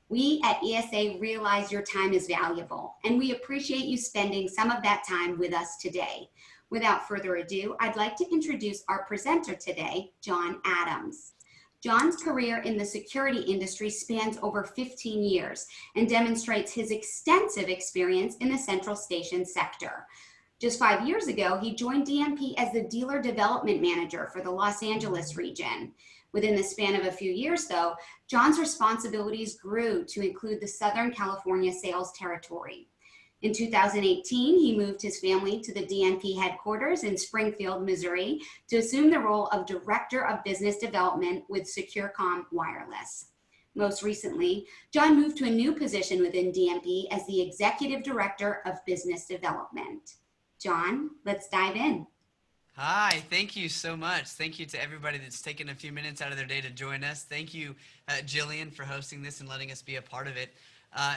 We at ESA realize your time is valuable, and we appreciate you spending some of that time with us today. Without further ado, I'd like to introduce our presenter today, John Adams. John's career in the security industry spans over 15 years and demonstrates his extensive experience in the central station sector. Just 5 years ago, he joined DMP as the Dealer Development Manager for the Los Angeles region. Within the span of a few years, though, John's responsibilities grew to include the Southern California sales territory. In 2018, he moved his family to the DMP headquarters in Springfield, Missouri, to assume the role of Director of Business Development with SecureCom Wireless. Most recently, John moved to a new position within DMP as the Executive Director of Business Development. John, let's dive in. Hi, thank you so much. Thank you to everybody that's taken a few minutes out of their day to join us. Thank you, Jillian, for hosting this and letting us be a part of it.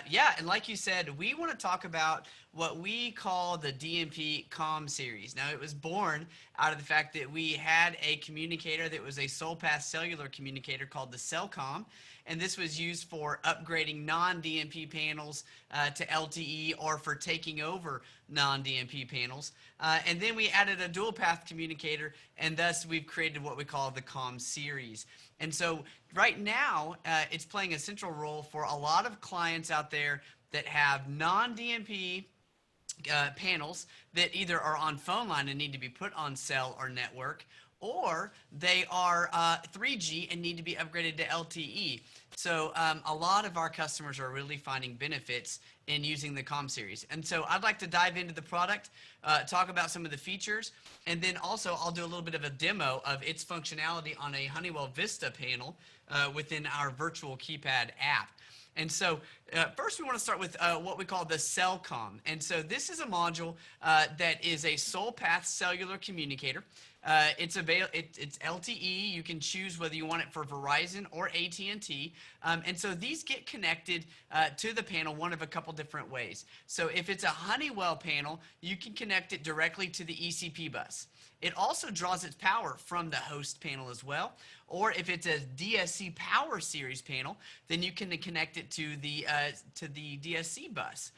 Yeah, and like you said, we want to talk about what we call the DMP Series. Now, it was born out of the fact that we had a communicator that was a sole path cellular communicator called the CellCom, and this was used for upgrading non-DMP panels to LTE or for taking over non-DMP panels. And then we added a dual path communicator, and thus we've created what we call the COM series. And so right now, it's playing a central role for a lot of clients out there that have non-DMP panels that either are on phone line and need to be put on cell or network, or they are 3G and need to be upgraded to LTE. So a lot of our customers are really finding benefits in using the COM series. And so I'd like to dive into the product, talk about some of the features, and then also I'll do a little bit of a demo of its functionality on a Honeywell VISTA panel within our Virtual Keypad app. And so first we want to start with what we call the CellCom. And so this is a module that is a sole path cellular communicator. It's LTE. You can choose whether you want it for Verizon or AT&T. And so these get connected to the panel one of a couple different ways. So if it's a Honeywell panel, you can connect it directly to the ECP bus. It also draws its power from the host panel as well. Or if it's a DSC PowerSeries panel, then you can connect it to the DSC bus.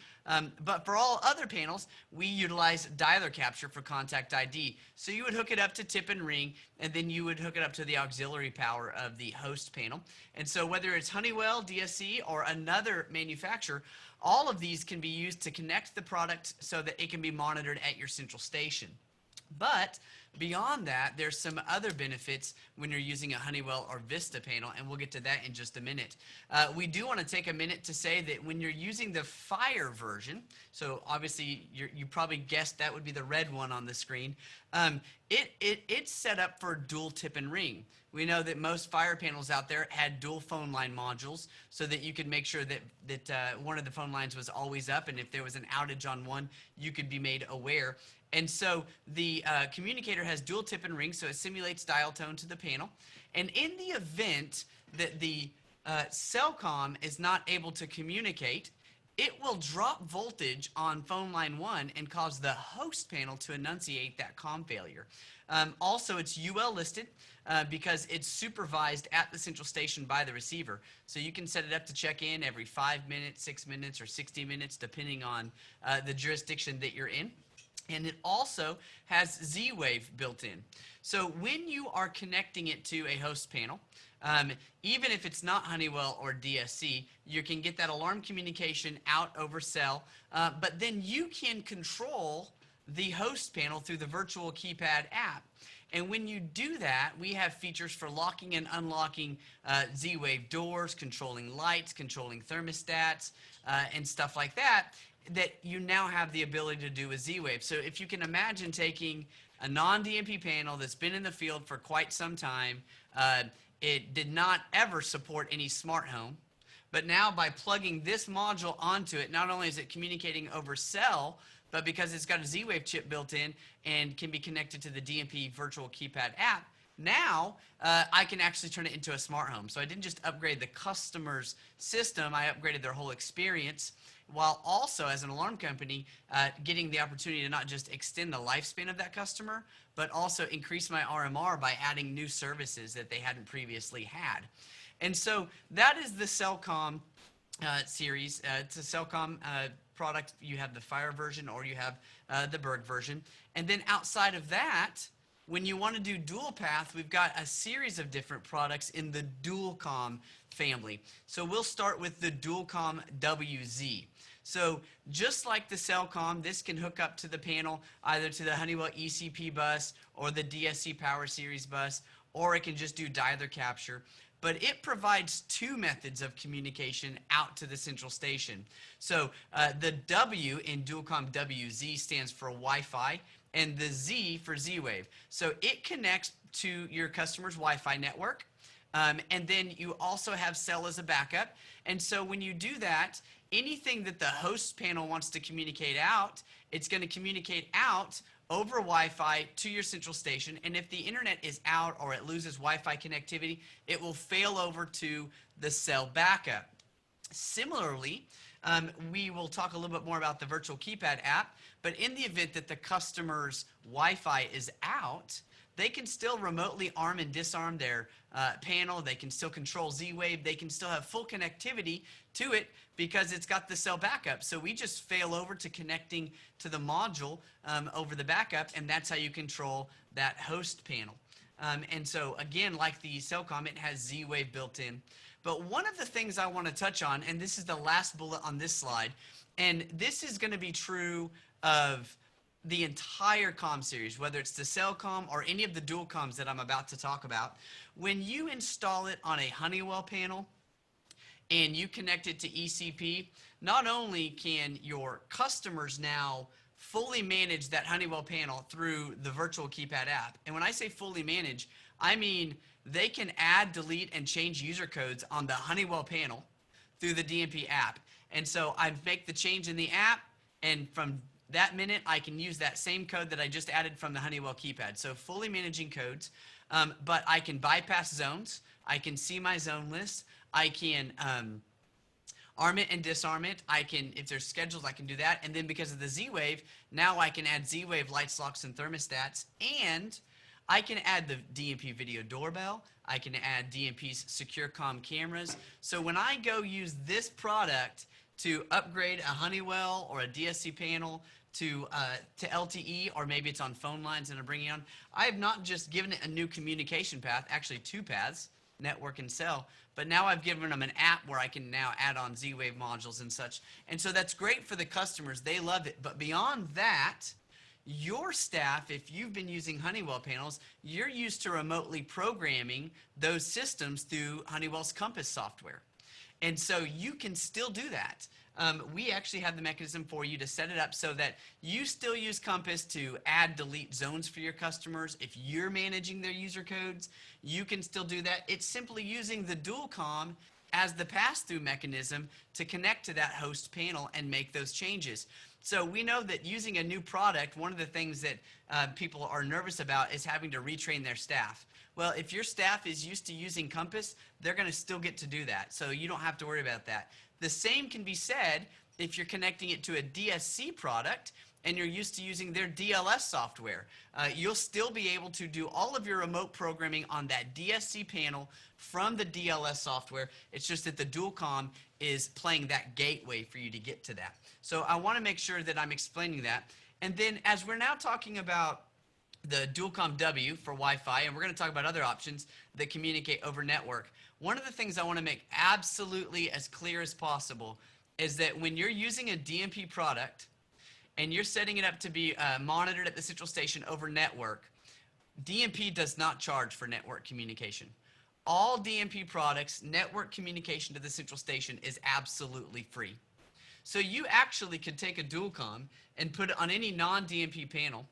But for all other panels, we utilize dialer capture for contact ID. So you would hook it up to tip and ring, and then you would hook it up to the auxiliary power of the host panel. And so whether it's Honeywell, DSC, or another manufacturer, all of these can be used to connect the product so that it can be monitored at your central station. But beyond that, there's some other benefits when you're using a Honeywell or VISTA panel, and we'll get to that in just a minute. We do want to take a minute to say that when you're using the Fire version, so obviously you probably guessed that would be the red one on the screen, it's set up for dual tip and ring. We know that most Fire panels out there had dual phone line modules so that you could make sure that one of the phone lines was always up, and if there was an outage on one, you could be made aware. And so the communicator has dual tip and ring, so it simulates dial tone to the panel. And in the event that the CellCom is not able to communicate, it will drop voltage on phone line 1 and cause the host panel to enunciate that COM failure. Also, it's UL listed because it's supervised at the central station by the receiver. So you can set it up to check in every 5 minutes, 6 minutes, or 60 minutes, depending on the jurisdiction that you're in. And it also has ZWave built in. So when you are connecting it to a host panel, even if it's not Honeywell or DSC, you can get that alarm communication out over cell, but then you can control the host panel through the Virtual Keypad app. And when you do that, we have features for locking and unlocking ZWave doors, controlling lights, controlling thermostats, and stuff like that you now have the ability to do with ZWave. So if you can imagine taking a non-DMP panel that's been in the field for quite some time, it did not ever support any smart home, but now by plugging this module onto it, not only is it communicating over cell, but because it's got a ZWave chip built in and can be connected to the DMP Virtual Keypad app, now I can actually turn it into a smart home. So I didn't just upgrade the customer's system, I upgraded their whole experience, while also, as an alarm company, getting the opportunity to not just extend the lifespan of that customer, but also increase my RMR by adding new services that they hadn't previously had. And so that is the CellCom series. It's a Cellcom product. You have the Fire version or you have the Berg version. And then outside of that, when you want to do dual path, we've got a series of different products in the DualCom family. So we'll start with the DualCom WZ. So just like the Cellcom, this can hook up to the panel, either to the Honeywell ECP bus or the DSC PowerSeries bus, or it can just do dialer capture. But it provides two methods of communication out to the central station. So the W in DualCom WZ stands for Wi-Fi, and the Z for ZWave. So it connects to your customer's Wi-Fi network, and then you also have cell as a backup. And so when you do that, anything that the host panel wants to communicate out, it's going to communicate out over Wi-Fi to your central station. And if the internet is out or it loses Wi-Fi connectivity, it will fail over to the cell backup. Similarly, we will talk a little bit more about the Virtual Keypad app, but in the event that the customer's Wi-Fi is out, they can still remotely arm and disarm their panel. They can still control ZWave. They can still have full connectivity to it because it's got the cell backup. So we just fail over to connecting to the module over the backup, and that's how you control that host panel. And so again, like the Cellcom, it has ZWave built in. But one of the things I want to touch on, and this is the last bullet on this slide, and this is going to be true of the entire comm series, whether it's the Cellcom or any of the dual comms that I'm about to talk about. When you install it on a Honeywell panel and you connect it to ECP, not only can your customers now fully manage that Honeywell panel through the Virtual Keypad app. And when I say fully manage, I mean they can add, delete, and change user codes on the Honeywell panel through the DMP app. And so I make the change in the app, and from that minute, I can use that same code that I just added from the Honeywell keypad. So fully managing codes, but I can bypass zones. I can see my zone list. I can arm it and disarm it. I can, if there's schedules, I can do that. And then because of the ZWave, now I can add ZWave lights, locks, and thermostats. And I can add the DMP video doorbell. I can add DMP's secure comm cameras. So when I go use this product to upgrade a Honeywell or a DSC panel to LTE, or maybe it's on phone lines and I'm bringing on, I have not just given it a new communication path, actually two paths, network and cell, but now I've given them an app where I can now add on ZWave modules and such. And so that's great for the customers. They love it. But beyond that, your staff, if you've been using Honeywell panels, you're used to remotely programming those systems through Honeywell's Compass software. And so you can still do that. We actually have the mechanism for you to set it up so that you still use Compass to add, delete zones for your customers. If you're managing their user codes, you can still do that. It's simply using the DualCom as the pass-through mechanism to connect to that host panel and make those changes. So we know that using a new product, one of the things that people are nervous about is having to retrain their staff. Well, if your staff is used to using Compass, they're going to still get to do that. So you don't have to worry about that. The same can be said if you're connecting it to a DSC product and you're used to using their DLS software. You'll still be able to do all of your remote programming on that DSC panel from the DLS software. It's just that the DualCom is playing that gateway for you to get to that. So I want to make sure that I'm explaining that. And then as we're now talking about the DualCom W for Wi-Fi, and we're going to talk about other options that communicate over network. One of the things I want to make absolutely as clear as possible is that when you're using a DMP product and you're setting it up to be monitored at the central station over network, DMP does not charge for network communication. All DMP products, network communication to the central station is absolutely free. So you actually could take a DualCom and put it on any non-DMP panel.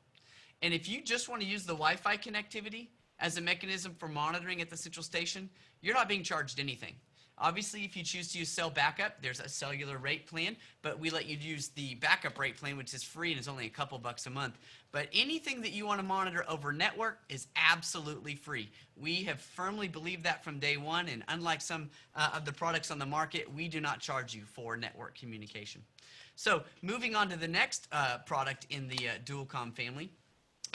And if you just want to use the Wi-Fi connectivity as a mechanism for monitoring at the central station, you're not being charged anything. Obviously, if you choose to use cell backup, there's a cellular rate plan, but we let you use the backup rate plan, which is free and is only a couple bucks a month. But anything that you want to monitor over network is absolutely free. We have firmly believed that from day one, and unlike some of the products on the market, we do not charge you for network communication. So moving on to the next product in the DualCom family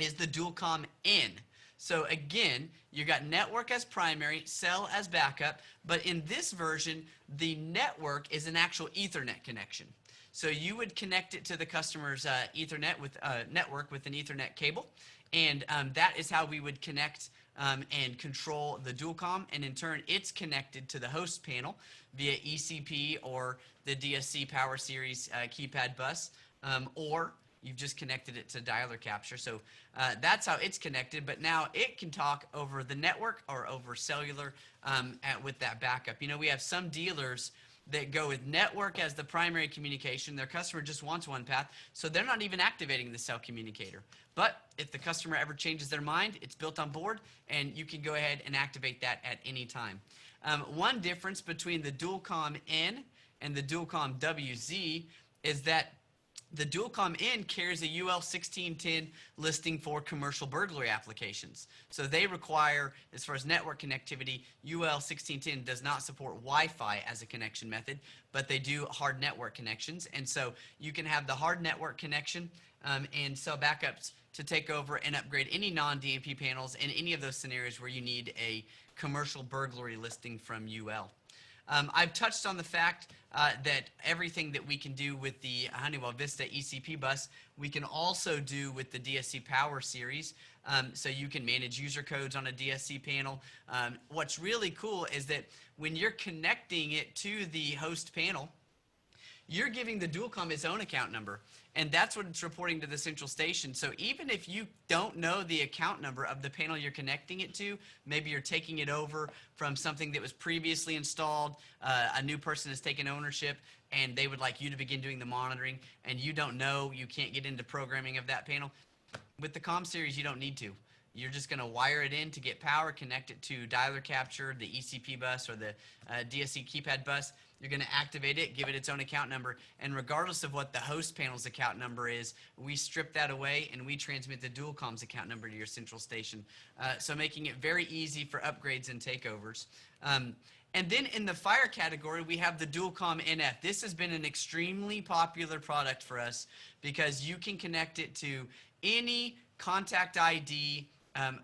is the DualCom N. So again, you got network as primary, cell as backup, but in this version, the network is an actual Ethernet connection. So you would connect it to the customer's Ethernet with network with an Ethernet cable, and that is how we would connect and control the DualCom, and in turn, it's connected to the host panel via ECP or the DSC PowerSeries keypad bus, or you've just connected it to dialer capture. So that's how it's connected, but now it can talk over the network or over cellular with that backup. You know, we have some dealers that go with network as the primary communication. Their customer just wants one path, so they're not even activating the cell communicator. But if the customer ever changes their mind, it's built on board, and you can go ahead and activate that at any time. One difference between the DualCom N and the DualCom WZ is that the DualCom N carries a UL 1610 listing for commercial burglary applications. So they require, as far as network connectivity, UL 1610 does not support Wi-Fi as a connection method, but they do hard network connections. And so you can have the hard network connection and cell backups to take over and upgrade any non-DMP panels in any of those scenarios where you need a commercial burglary listing from UL. I've touched on the fact that everything that we can do with the Honeywell VISTA ECP bus, we can also do with the DSC PowerSeries. So you can manage user codes on a DSC panel. What's really cool is that when you're connecting it to the host panel, you're giving the DualCom its own account number, and that's what it's reporting to the central station. So even if you don't know the account number of the panel you're connecting it to, maybe you're taking it over from something that was previously installed, a new person has taken ownership, and they would like you to begin doing the monitoring, and you don't know, you can't get into programming of that panel. With the COM series, you don't need to. You're just going to wire it in to get power, connect it to dialer capture, the ECP bus, or the DSC keypad bus. You're going to activate it, give it its own account number, and regardless of what the host panel's account number is, we strip that away and we transmit the DualCom's account number to your central station. So making it very easy for upgrades and takeovers. And then in the fire category, we have the DualCom NF. This has been an extremely popular product for us because you can connect it to any contact ID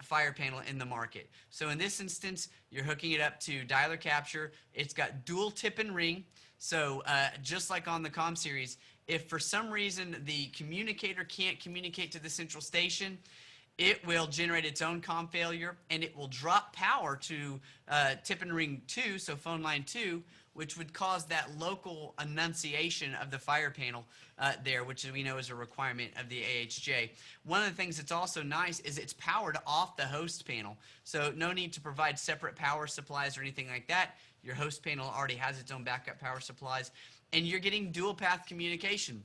fire panel in the market. So in this instance, you're hooking it up to dialer capture. It's got dual tip and ring. So just like on the COM series, if for some reason the communicator can't communicate to the central station, it will generate its own COM failure, and it will drop power to tip and ring 2, so phone line 2, which would cause that local annunciation of the fire panel there, which we know is a requirement of the AHJ. One of the things that's also nice is it's powered off the host panel, so no need to provide separate power supplies or anything like that. Your host panel already has its own backup power supplies, and you're getting dual path communication.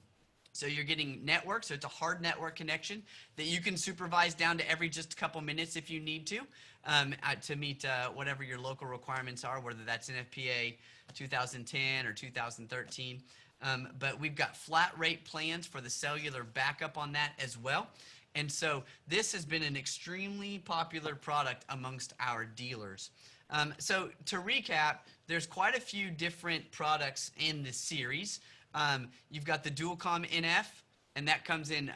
So you're getting network, so it's a hard network connection that you can supervise down to every just a couple minutes if you need to meet whatever your local requirements are, whether that's NFPA 2010 or 2013. But we've got flat rate plans for the cellular backup on that as well. And so this has been an extremely popular product amongst our dealers. So to recap, there's quite a few different products in this series. You've got the DualCom NF, and that comes in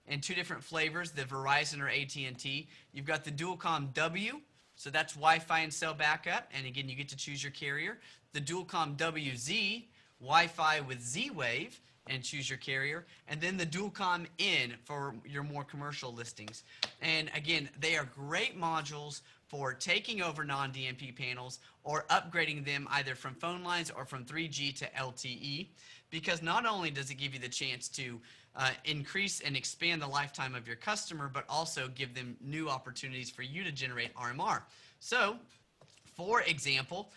2 different flavors, the Verizon or AT&T. You've got the DualCom W, so that's Wi-Fi and cell backup, and again, you get to choose your carrier. The DualCom WZ, Wi-Fi with ZWave, and choose your carrier. And then the DualCom N for your more commercial listings. And again, they are great modules for taking over non-DMP panels or upgrading them either from phone lines or from 3G to LTE, because not only does it give you the chance to increase and expand the lifetime of your customer, but also give them new opportunities for you to generate RMR. So, for example,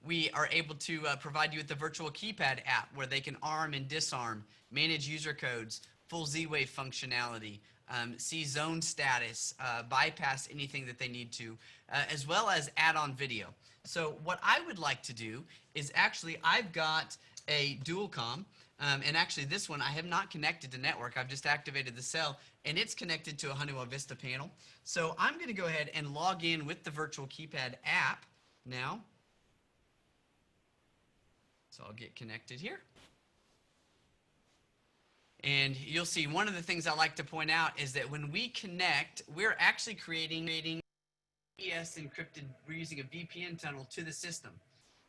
we are able to provide you with the Virtual Keypad app where they can arm and disarm, manage user codes, full ZWave functionality, see zone status, bypass anything that they need to, as well as add-on video. So what I would like to do is actually I've got a DualCom, and actually this one I have not connected to network. I've just activated the cell, and it's connected to a Honeywell VISTA panel. So I'm going to go ahead and log in with the Virtual Keypad app now. So I'll get connected here. And you'll see one of the things I like to point out is that when we connect, we're actually creating AES encrypted, we're using a VPN tunnel to the system.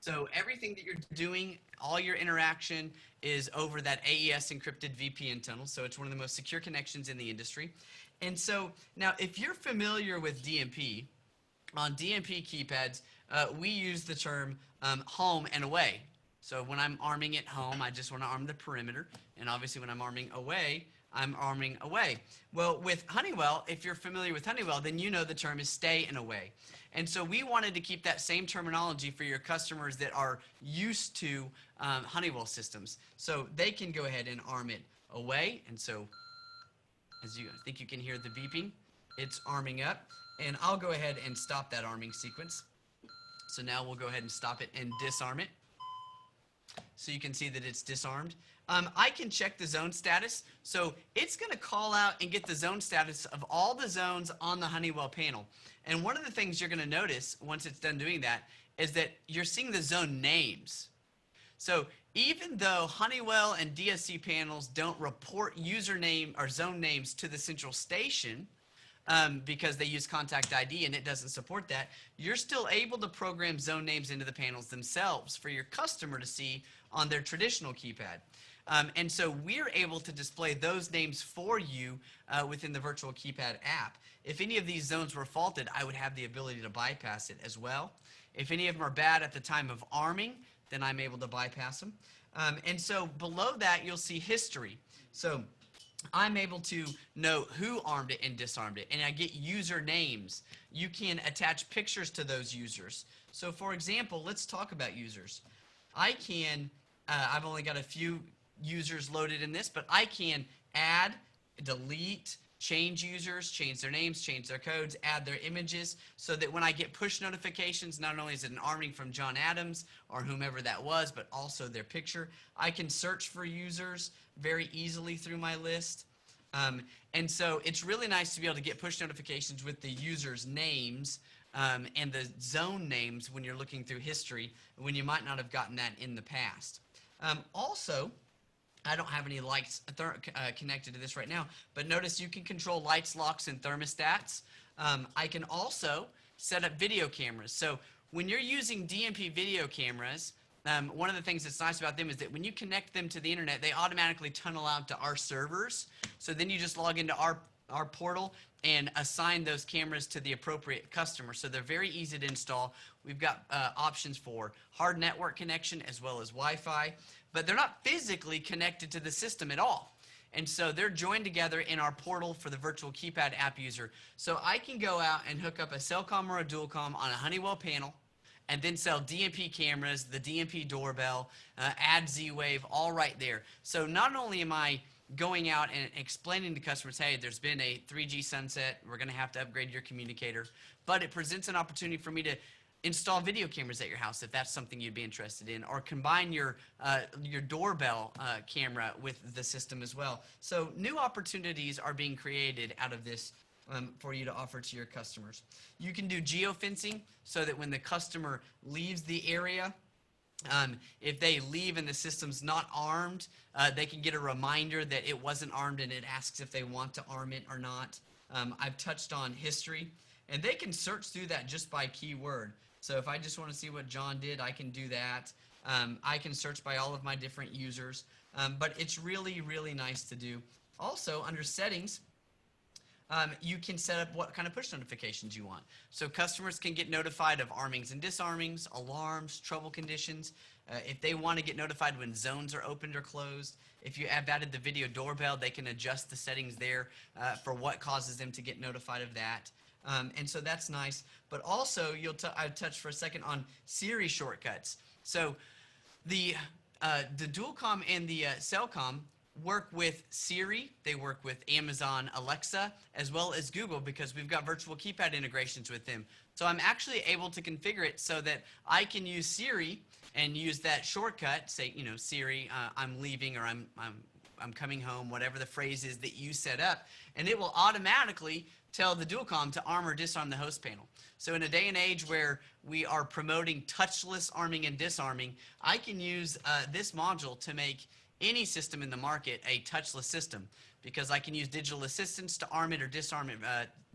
So everything that you're doing, all your interaction is over that AES encrypted VPN tunnel. So it's one of the most secure connections in the industry. And so now if you're familiar with DMP, on DMP keypads, we use the term home and away. So when I'm arming at home, I just want to arm the perimeter. And obviously when I'm arming away, I'm arming away. Well, with Honeywell, if you're familiar with Honeywell, then you know the term is stay and away. And so we wanted to keep that same terminology for your customers that are used to Honeywell systems. So they can go ahead and arm it away. And so as you, I think you can hear the beeping, it's arming up. And I'll go ahead and stop that arming sequence. So now we'll go ahead and stop it and disarm it. So you can see that it's disarmed. I can check the zone status. So it's going to call out and get the zone status of all the zones on the Honeywell panel. And one of the things you're going to notice once it's done doing that is that you're seeing the zone names. So even though Honeywell and DSC panels don't report username or zone names to the central station, because they use contact ID and it doesn't support that, you're still able to program zone names into the panels themselves for your customer to see on their traditional keypad. And so we're able to display those names for you within the Virtual Keypad app. If any of these zones were faulted, I would have the ability to bypass it as well. If any of them are bad at the time of arming, then I'm able to bypass them. And so below that, you'll see history. So I'm able to know who armed it and disarmed it, and I get user names. You can attach pictures to those users. So for example, let's talk about users. I can, I've only got a few users loaded in this, but I can add, delete, change users, change their names, change their codes, add their images, so that when I get push notifications, not only is it an arming from John Adams or whomever that was, but also their picture. I can search for users very easily through my list. And so it's really nice to be able to get push notifications with the users' names and the zone names when you're looking through history, when you might not have gotten that in the past. Also, I don't have any lights connected to this right now, but notice you can control lights, locks, and thermostats. I can also set up video cameras. So when you're using DMP video cameras, one of the things that's nice about them is that when you connect them to the internet, they automatically tunnel out to our servers. So then you just log into our portal and assign those cameras to the appropriate customer. So they're very easy to install. We've got options for hard network connection as well as Wi-Fi, but they're not physically connected to the system at all. And so they're joined together in our portal for the Virtual Keypad app user. So I can go out and hook up a Cellcom or a DualCom on a Honeywell panel, and then sell DMP cameras, the DMP doorbell, add ZWave, all right there. So not only am I going out and explaining to customers, hey, there's been a 3G sunset, we're going to have to upgrade your communicator, but it presents an opportunity for me to install video cameras at your house if that's something you'd be interested in, or combine your doorbell camera with the system as well. So new opportunities are being created out of this for you to offer to your customers. You can do geofencing so that when the customer leaves the area, if they leave and the system's not armed, they can get a reminder that it wasn't armed and it asks if they want to arm it or not. I've touched on history, and they can search through that just by keyword. So if I just want to see what John did, I can do that. I can search by all of my different users, but it's really, really nice to do. Also, under settings, you can set up what kind of push notifications you want. So customers can get notified of armings and disarmings, alarms, trouble conditions. If they want to get notified when zones are opened or closed. If you have added the video doorbell, they can adjust the settings there for what causes them to get notified of that. And so that's nice. But also, I touched for a second on Siri shortcuts. So the DualCom and the Cellcom work with Siri, they work with Amazon Alexa, as well as Google, because we've got Virtual Keypad integrations with them. So I'm actually able to configure it so that I can use Siri and use that shortcut, say, you know, Siri, I'm leaving, or I'm coming home, whatever the phrase is that you set up, and it will automatically tell the DualCom to arm or disarm the host panel. So in a day and age where we are promoting touchless arming and disarming, I can use this module to make any system in the market a touchless system, because I can use digital assistants to arm it or disarm it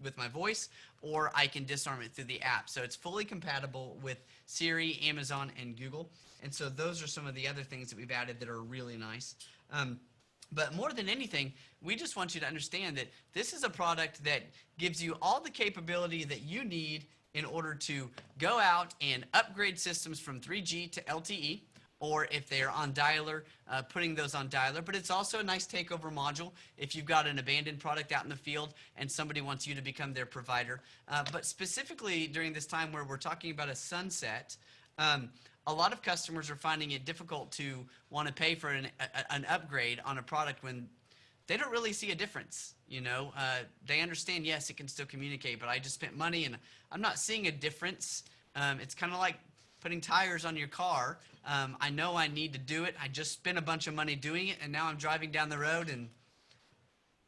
with my voice, or I can disarm it through the app. So it's fully compatible with Siri, Amazon, and Google. And so those are some of the other things that we've added that are really nice. But more than anything, we just want you to understand that this is a product that gives you all the capability that you need in order to go out and upgrade systems from 3G to LTE, or if they're on dialer, putting those on dialer. But it's also a nice takeover module if you've got an abandoned product out in the field and somebody wants you to become their provider. But specifically during this time where we're talking about a sunset, a lot of customers are finding it difficult to want to pay for an upgrade on a product when they don't really see a difference. You know, they understand, yes, it can still communicate, but I just spent money and I'm not seeing a difference. It's kind of like putting tires on your car. I know I need to do it. I just spent a bunch of money doing it, and now I'm driving down the road, and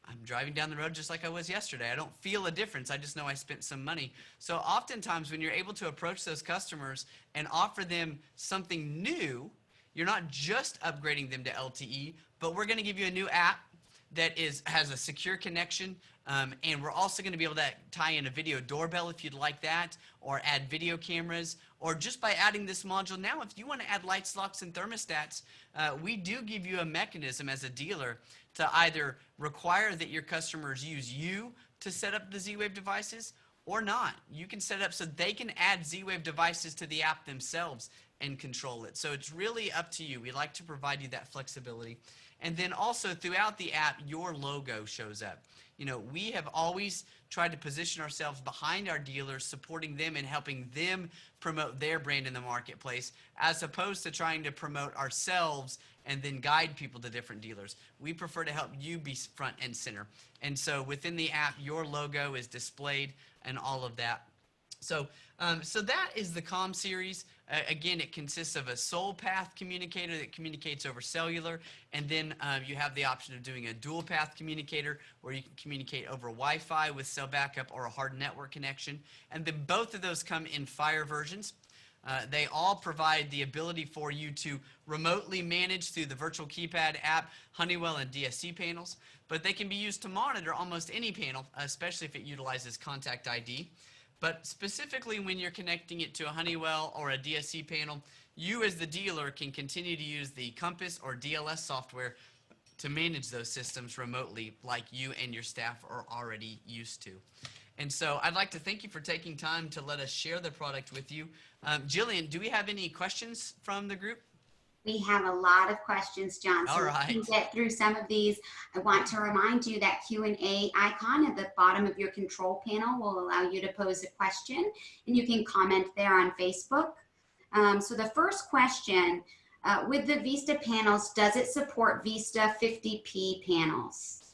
I'm driving down the road just like I was yesterday. I don't feel a difference. I just know I spent some money. So oftentimes when you're able to approach those customers and offer them something new, you're not just upgrading them to LTE, but we're going to give you a new app that has a secure connection, and we're also going to be able to tie in a video doorbell if you'd like that, or add video cameras, or just by adding this module now, if you want to add lights, locks, and thermostats, we do give you a mechanism as a dealer to either require that your customers use you to set up the ZWave devices or not. You can set it up so they can add ZWave devices to the app themselves and control it. So it's really up to you. We like to provide you that flexibility. And then also throughout the app, your logo shows up. You know, we have always tried to position ourselves behind our dealers, supporting them and helping them promote their brand in the marketplace, as opposed to trying to promote ourselves and then guide people to different dealers. We prefer to help you be front and center. And so within the app, your logo is displayed and all of that. So that is the COM series. Again, it consists of a sole path communicator that communicates over cellular, and then you have the option of doing a dual path communicator where you can communicate over Wi-Fi with cell backup or a hard network connection. And then both of those come in Fire versions. They all provide the ability for you to remotely manage through the Virtual Keypad app, Honeywell and DSC panels, but they can be used to monitor almost any panel, especially if it utilizes Contact ID. But specifically when you're connecting it to a Honeywell or a DSC panel, you as the dealer can continue to use the Compass or DLS software to manage those systems remotely like you and your staff are already used to. And so I'd like to thank you for taking time to let us share the product with you. Jillian, do we have any questions from the group? We have a lot of questions, John, so All right. we can get through some of these. I want to remind you that Q&A icon at the bottom of your control panel will allow you to pose a question, and you can comment there on Facebook. So the first question, with the VISTA panels, does it support VISTA 50P panels?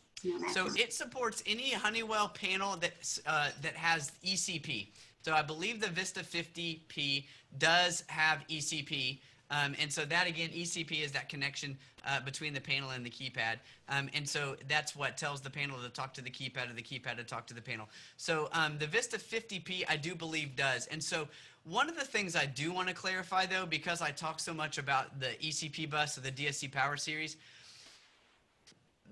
So it supports any Honeywell panel that has ECP. So I believe the VISTA 50P does have ECP. And so that, again, ECP is that connection between the panel and the keypad. And so that's what tells the panel to talk to the keypad, or the keypad to talk to the panel. So the VISTA 50P, I do believe, does. And so one of the things I do want to clarify, though, because I talk so much about the ECP bus or the DSC PowerSeries,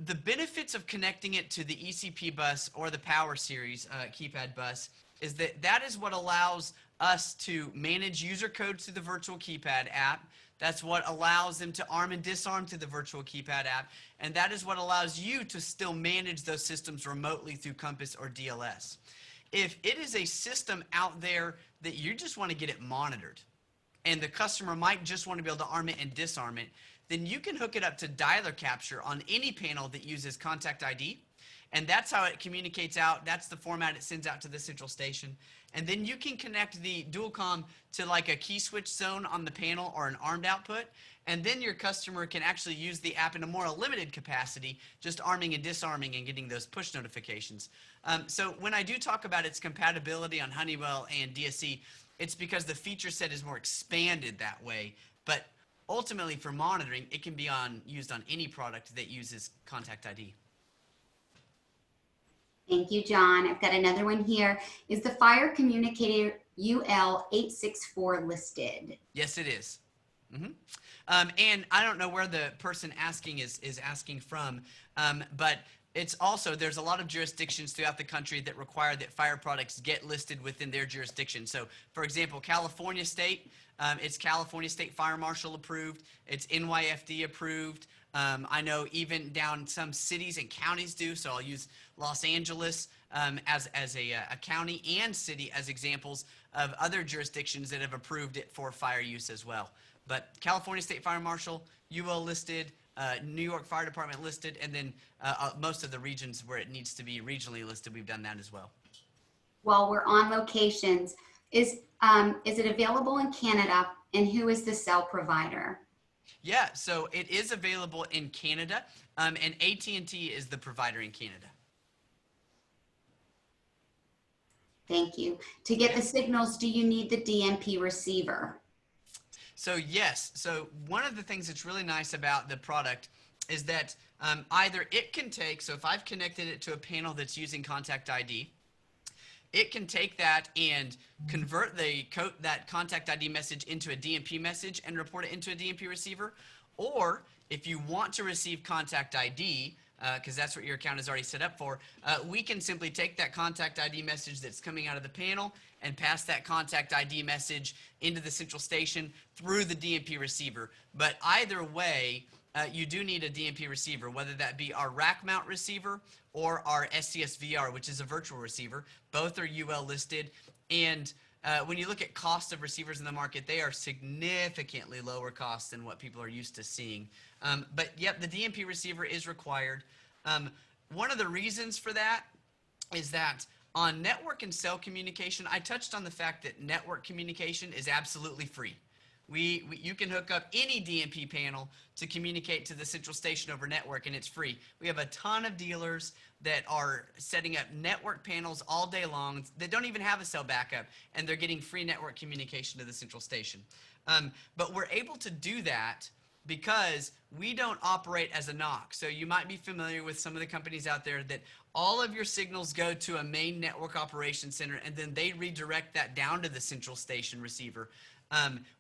the benefits of connecting it to the ECP bus or the PowerSeries keypad bus is that is what allows us to manage user codes through the Virtual Keypad app. That's what allows them to arm and disarm through the Virtual Keypad app. And that is what allows you to still manage those systems remotely through Compass or DLS. If it is a system out there that you just want to get it monitored, and the customer might just want to be able to arm it and disarm it, then you can hook it up to dialer capture on any panel that uses Contact ID. And that's how it communicates out. That's the format it sends out to the central station. And then you can connect the DualCom to like a key switch zone on the panel or an armed output. And then your customer can actually use the app in a more limited capacity, just arming and disarming and getting those push notifications. So when I do talk about its compatibility on Honeywell and DSC, it's because the feature set is more expanded that way. But ultimately for monitoring, it can be used on any product that uses Contact ID. Thank you, John. I've got another one here. Is the Fire Communicator UL864 listed? Yes, it is. hmm And I don't know where the person asking is asking from, but it's also, there's a lot of jurisdictions throughout the country that require that fire products get listed within their jurisdiction. So, for example, California State, it's California State Fire Marshal approved. It's NYFD approved. I know even down some cities and counties do. So I'll use Los Angeles as a county and city as examples of other jurisdictions that have approved it for fire use as well. But California State Fire Marshal, UL listed, New York Fire Department listed, and then most of the regions where it needs to be regionally listed, we've done that as well. While we're on locations, is it available in Canada, and who is the cell provider? Yeah, so it is available in Canada, and AT&T is the provider in Canada. Thank you. To get the signals, do you need the DMP receiver? So yes, so one of the things that's really nice about the product is that either it can take, so if I've connected it to a panel that's using Contact ID, it can take that and convert that Contact ID message into a DMP message and report it into a DMP receiver. Or if you want to receive Contact ID, because that's what your account is already set up for, we can simply take that Contact ID message that's coming out of the panel and pass that Contact ID message into the central station through the DMP receiver. But either way, you do need a DMP receiver, whether that be our rack mount receiver or our SCSVR, which is a virtual receiver. Both are UL listed. And when you look at cost of receivers in the market, they are significantly lower cost than what people are used to seeing. But yep, the DMP receiver is required. One of the reasons for that is that on network and cell communication, I touched on the fact that network communication is absolutely free. You can hook up any DMP panel to communicate to the central station over network, and it's free. We have a ton of dealers that are setting up network panels all day long that don't even have a cell backup, and they're getting free network communication to the central station. But we're able to do that because we don't operate as a NOC. So you might be familiar with some of the companies out there that all of your signals go to a main network operations center, and then they redirect that down to the central station receiver.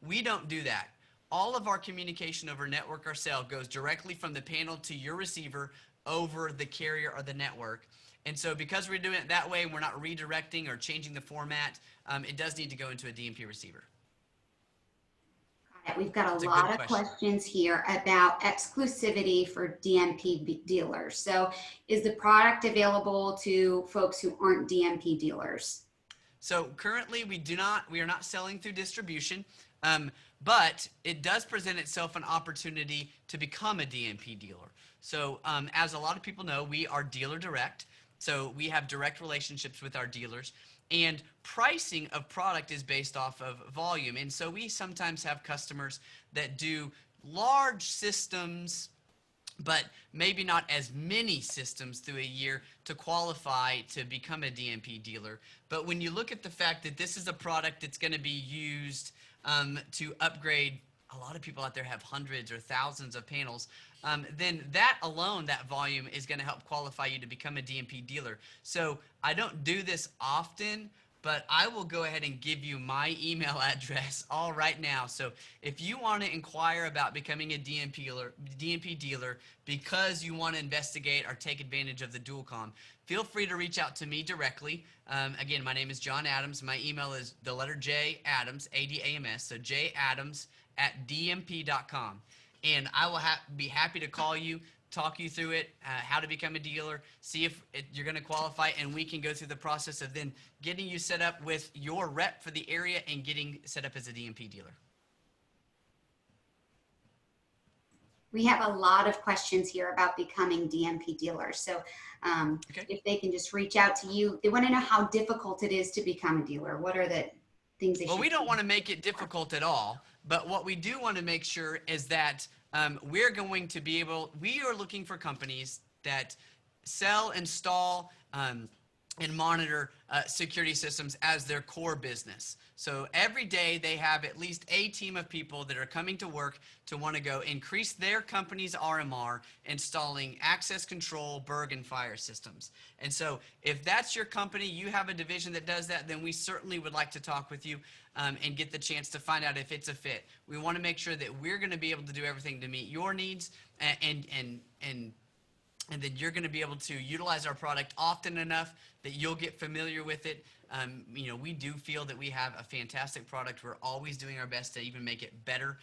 We don't do that. All of our communication over network or cell goes directly from the panel to your receiver over the carrier or the network. And so because we're doing it that way and we're not redirecting or changing the format, it does need to go into a DMP receiver. Got it. We've got a lot of questions here about exclusivity for DMP dealers. So is the product available to folks who aren't DMP dealers? So currently we are not selling through distribution, but it does present itself an opportunity to become a DMP dealer. So as a lot of people know, we are dealer direct. So we have direct relationships with our dealers, and pricing of product is based off of volume. And so we sometimes have customers that do large systems, but maybe not as many systems through a year to qualify to become a DMP dealer. But when you look at the fact that this is a product that's going to be used to upgrade, a lot of people out there have hundreds or thousands of panels, then that alone, that volume, is going to help qualify you to become a DMP dealer. So I don't do this often, but I will go ahead and give you my email address all right now. So if you want to inquire about becoming a DMP dealer because you want to investigate or take advantage of the DualCom, feel free to reach out to me directly. Again, my name is John Adams. My email is the letter J Adams, A-D-A-M-S, so jadams@dmp.com. And I will be happy to call you, talk you through it, how to become a dealer, see if you're going to qualify, and we can go through the process of then getting you set up with your rep for the area and getting set up as a DMP dealer. We have a lot of questions here about becoming DMP dealers. So if they can just reach out to you, they want to know how difficult it is to become a dealer. What are the things they should do? Well, we don't want to make it difficult at all, but what we do want to make sure is that we are looking for companies that sell, install, and monitor security systems as their core business. So every day they have at least a team of people that are coming to work to want to go increase their company's RMR, installing access control, Berg, and fire systems. And so if that's your company, you have a division that does that, then we certainly would like to talk with you and get the chance to find out if it's a fit. We want to make sure that we're going to be able to do everything to meet your needs and then you're going to be able to utilize our product often enough that you'll get familiar with it. You know, we do feel that we have a fantastic product. We're always doing our best to even make it better.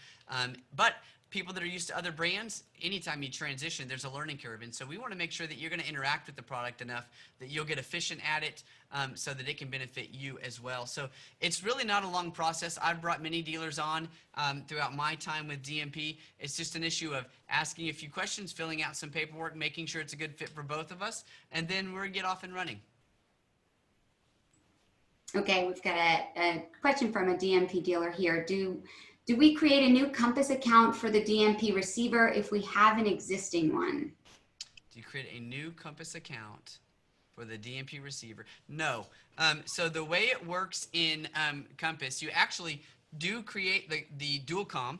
But people that are used to other brands, anytime you transition, there's a learning curve. And so we want to make sure that you're going to interact with the product enough that you'll get efficient at it so that it can benefit you as well. So it's really not a long process. I've brought many dealers on throughout my time with DMP. It's just an issue of asking a few questions, filling out some paperwork, making sure it's a good fit for both of us, and then we're going to get off and running. Okay, we've got a question from a DMP dealer here. Do we create a new Compass account for the DMP receiver if we have an existing one? Do you create a new Compass account for the DMP receiver? No. So the way it works in Compass, you actually do create the DualCom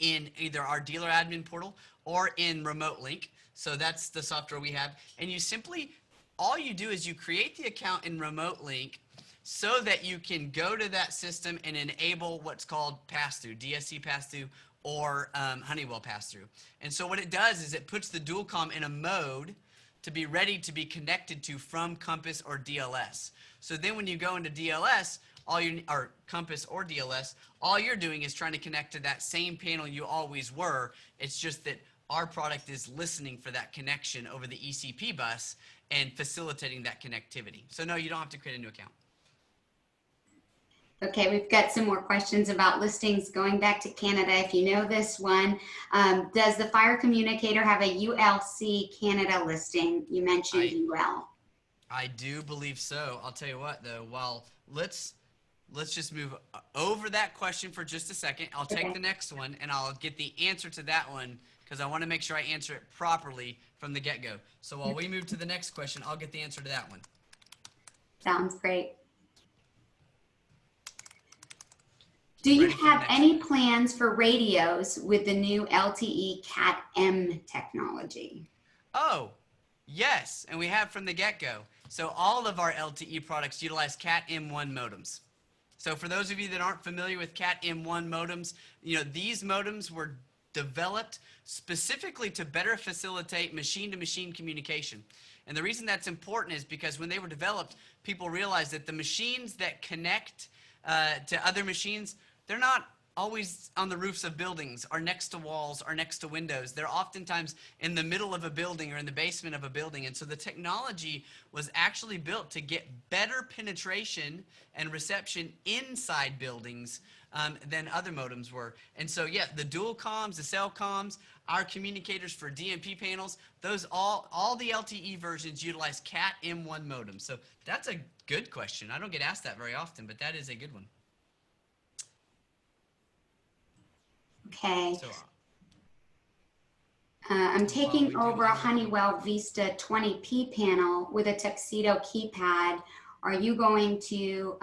in either our dealer admin portal or in Remote Link. So that's the software we have. And you simply, all you do is you create the account in Remote Link so that you can go to that system and enable what's called pass-through, DSC pass-through, or Honeywell pass-through. And so what it does is it puts the DualCom in a mode to be ready to be connected to from Compass or DLS. So then when you go into DLS, or Compass or DLS, all you're doing is trying to connect to that same panel you always were. It's just that our product is listening for that connection over the ECP bus and facilitating that connectivity. So no, you don't have to create a new account. Okay, we've got some more questions about listings going back to Canada. If you know this one, does the Fire Communicator have a ULC Canada listing? You mentioned UL. I do believe so. I'll tell you what though, let's just move over that question for just a second. I'll take the next one and I'll get the answer to that one because I want to make sure I answer it properly from the get-go. So while we move to the next question, I'll get the answer to that one. Sounds great. Do you have any plans for radios with the new LTE Cat-M technology? Oh, yes, and we have from the get-go. So all of our LTE products utilize Cat-M1 modems. So for those of you that aren't familiar with Cat-M1 modems, you know, these modems were developed specifically to better facilitate machine-to-machine communication. And the reason that's important is because when they were developed, people realized that the machines that connect to other machines, they're not always on the roofs of buildings or next to walls or next to windows. They're oftentimes in the middle of a building or in the basement of a building. And so the technology was actually built to get better penetration and reception inside buildings than other modems were. And so, yeah, the DualComs, the CellComs, our communicators for DMP panels, those all the LTE versions utilize Cat-M1 modems. So that's a good question. I don't get asked that very often, but that is a good one. Okay. I'm taking over a Honeywell VISTA 20P panel with a tuxedo keypad. Are you going to,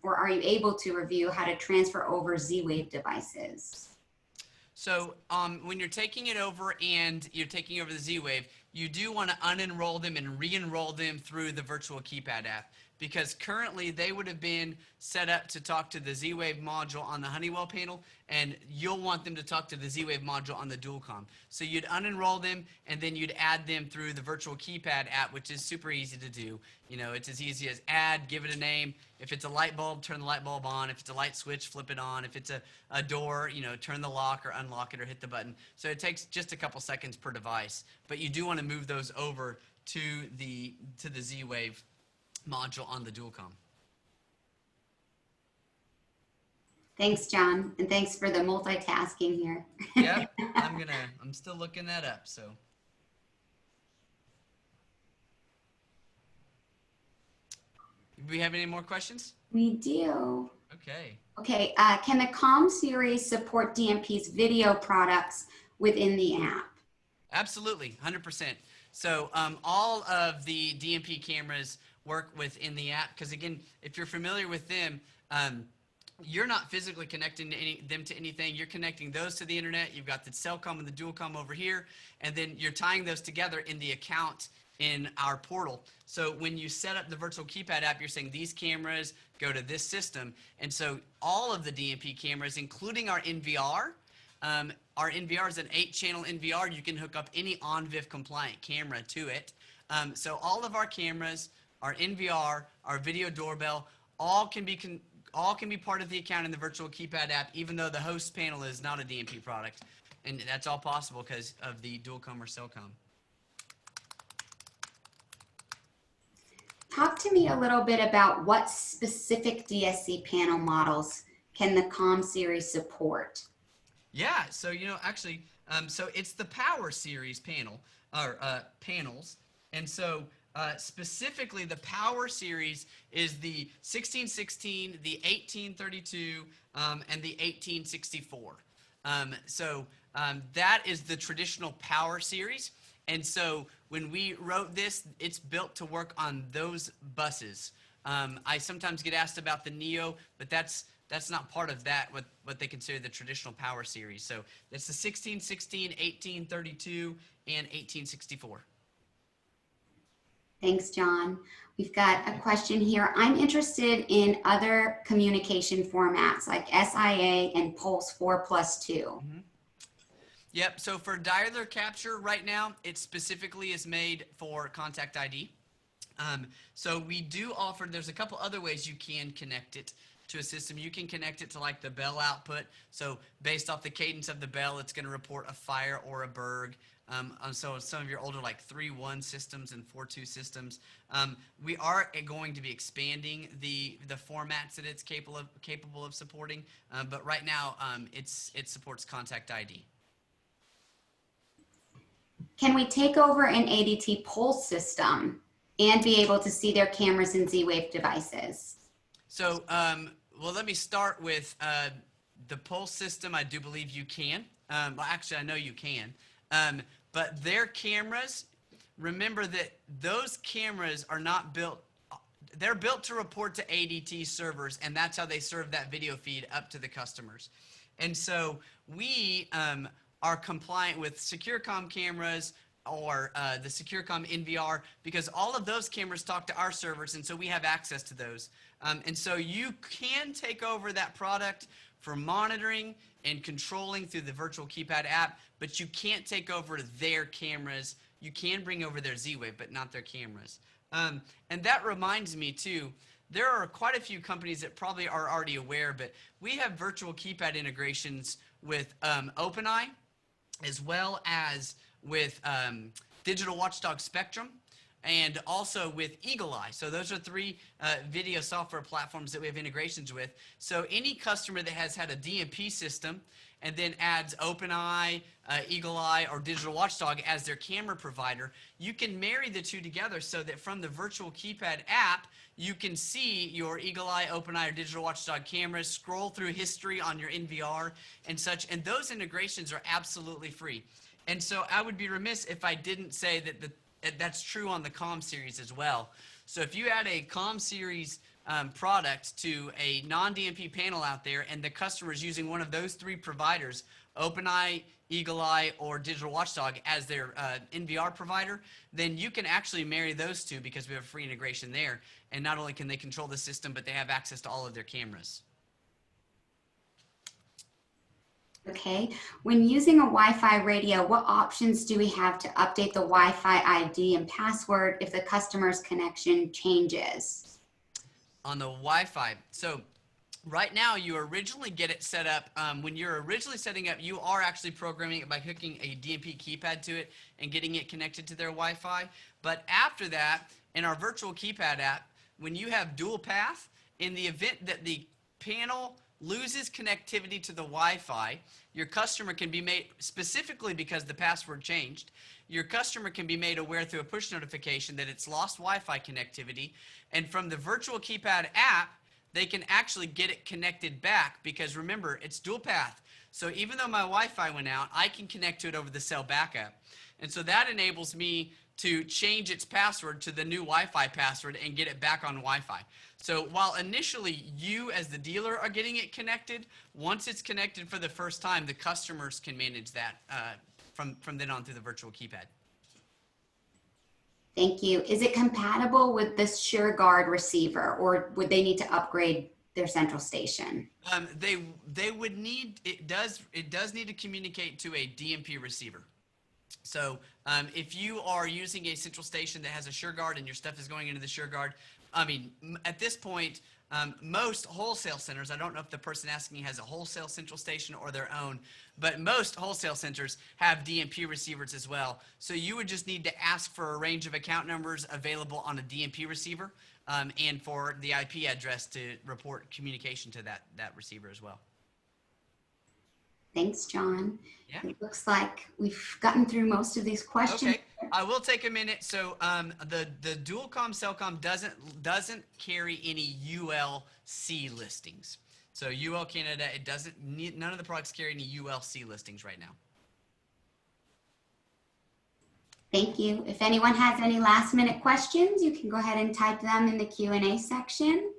or are you able to review how to transfer over ZWave devices? So when you're taking it over and you're taking over the ZWave, you do want to unenroll them and re-enroll them through the Virtual Keypad app, because currently they would have been set up to talk to the ZWave module on the Honeywell panel, and you'll want them to talk to the ZWave module on the DualCom. So you'd unenroll them, and then you'd add them through the Virtual Keypad app, which is super easy to do. You know, it's as easy as add, give it a name. If it's a light bulb, turn the light bulb on. If it's a light switch, flip it on. If it's a door, you know, turn the lock or unlock it or hit the button. So it takes just a couple seconds per device, but you do want to move those over to the ZWave module on the DualCom. Thanks, John, and thanks for the multitasking here. Yep, I'm still looking that up, so. Do we have any more questions? We do. Okay. Okay, can the COM series support DMP's video products within the app? Absolutely, 100%. So all of the DMP cameras work within the app. Because again, if you're familiar with them, you're not physically connecting them to anything. You're connecting those to the internet. You've got the Cellcom and the DualCom over here, and then you're tying those together in the account in our portal. So when you set up the Virtual Keypad app, you're saying these cameras go to this system. And so all of the DMP cameras, including our NVR is an 8-channel NVR. You can hook up any ONVIF compliant camera to it. So all of our cameras, our NVR, our video doorbell, all can be part of the account in the Virtual Keypad app, even though the host panel is not a DMP product. And that's all possible because of the DualCom or Cellcom. Talk to me a little bit about what specific DSC panel models can the COM series support? Yeah, so actually, so it's the PowerSeries panel or panels, and so specifically the PowerSeries is the 1616, the 1832, and the 1864. That is the traditional PowerSeries. And so when we wrote this, it's built to work on those buses. I sometimes get asked about the Neo, but that's not part of that, what they consider the traditional Power Series. So that's the 1616, 1832, and 1864. Thanks, John. We've got a question here. I'm interested in other communication formats like SIA and Pulse 4+2. Mm-hmm. Yep, so for dialer capture right now, it specifically is made for Contact ID. So we do offer, there's a couple other ways you can connect it to a system. You can connect it to like the bell output. So based off the cadence of the bell, it's going to report a fire or a burg. So some of your older like 3.1 systems and 4.2 systems, we are going to be expanding the formats that it's capable of supporting. But right now, it supports Contact ID. Can we take over an ADT Pulse system and be able to see their cameras and ZWave devices? So, well, let me start with the Pulse system. I do believe you can. Well, actually, I know you can. But their cameras, remember that those cameras are not built. They're built to report to ADT servers, and that's how they serve that video feed up to the customers. And so we are compliant with SecureCom cameras or the SecureCom NVR, because all of those cameras talk to our servers, and so we have access to those. And so you can take over that product for monitoring and controlling through the Virtual Keypad app, but you can't take over their cameras. You can bring over their ZWave, but not their cameras. And that reminds me too, there are quite a few companies that probably are already aware, but we have Virtual Keypad integrations with OpenEye, as well as with Digital Watchdog Spectrum, and also with Eagle Eye. So those are 3 video software platforms that we have integrations with. So any customer that has had a DMP system and then adds OpenEye, Eagle Eye, or Digital Watchdog as their camera provider, you can marry the 2 together so that from the Virtual Keypad app, you can see your Eagle Eye, OpenEye, or Digital Watchdog cameras, scroll through history on your NVR and such, and those integrations are absolutely free. And so I would be remiss if I didn't say that that's true on the COM series as well. So if you add a COM series product to a non-DMP panel out there and the customer is using one of those 3 providers, OpenEye, Eagle Eye, or Digital Watchdog as their NVR provider, then you can actually marry those 2 because we have free integration there. And not only can they control the system, but they have access to all of their cameras. Okay, when using a Wi-Fi radio, what options do we have to update the Wi-Fi ID and password if the customer's connection changes? On the Wi-Fi, so right now you originally get it set up, when you're originally setting up, you are actually programming it by hooking a DMP keypad to it and getting it connected to their Wi-Fi. But after that, in our Virtual Keypad app, when you have dual path, in the event that the panel loses connectivity to the Wi-Fi, your customer can be made, specifically because the password changed, your customer can be made aware through a push notification that it's lost Wi-Fi connectivity, and from the Virtual Keypad app, they can actually get it connected back, because remember, it's dual path. So even though my Wi-Fi went out, I can connect to it over the cell backup. And so that enables me to change its password to the new Wi-Fi password and get it back on Wi-Fi. So while initially you as the dealer are getting it connected, once it's connected for the first time, the customers can manage that from then on through the virtual keypad. Thank you. Is it compatible with the SureGuard receiver, or would they need to upgrade their central station? They would need, it does need to communicate to a DMP receiver. So if you are using a central station that has a SureGuard and your stuff is going into the SureGuard, I mean, at this point, most wholesale centers, I don't know if the person asking has a wholesale central station or their own, but most wholesale centers have DMP receivers as well. So you would just need to ask for a range of account numbers available on a DMP receiver, and for the IP address to report communication to that receiver as well. Thanks, John. Yeah. It looks like we've gotten through most of these questions. Okay, I will take a minute. So the DualCom Cellcom doesn't carry any ULC listings. So UL Canada, it doesn't need, none of the products carry any ULC listings right now. Thank you. If anyone has any last minute questions, you can go ahead and type them in the Q&A section.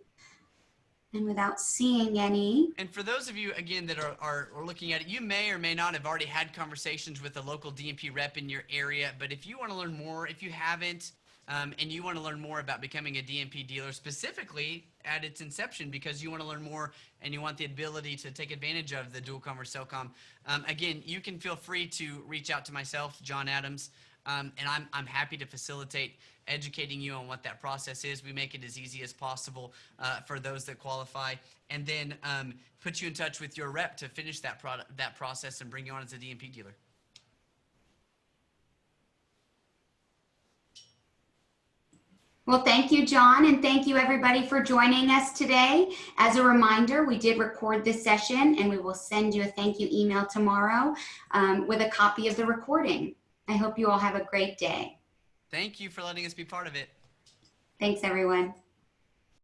And without seeing any. And for those of you, again, that are looking at it, you may or may not have already had conversations with a local DMP rep in your area, but if you want to learn more, if you haven't, and you want to learn more about becoming a DMP dealer, specifically at its inception, because you want to learn more and you want the ability to take advantage of the DualCom or Cellcom, again, you can feel free to reach out to myself, John Adams, and I'm happy to facilitate educating you on what that process is. We make it as easy as possible for those that qualify, and then put you in touch with your rep to finish that process and bring you on as a DMP dealer. Well, thank you, John, and thank you everybody for joining us today. As a reminder, we did record this session, and we will send you a thank you email tomorrow with a copy of the recording. I hope you all have a great day. Thank you for letting us be part of it. Thanks, everyone.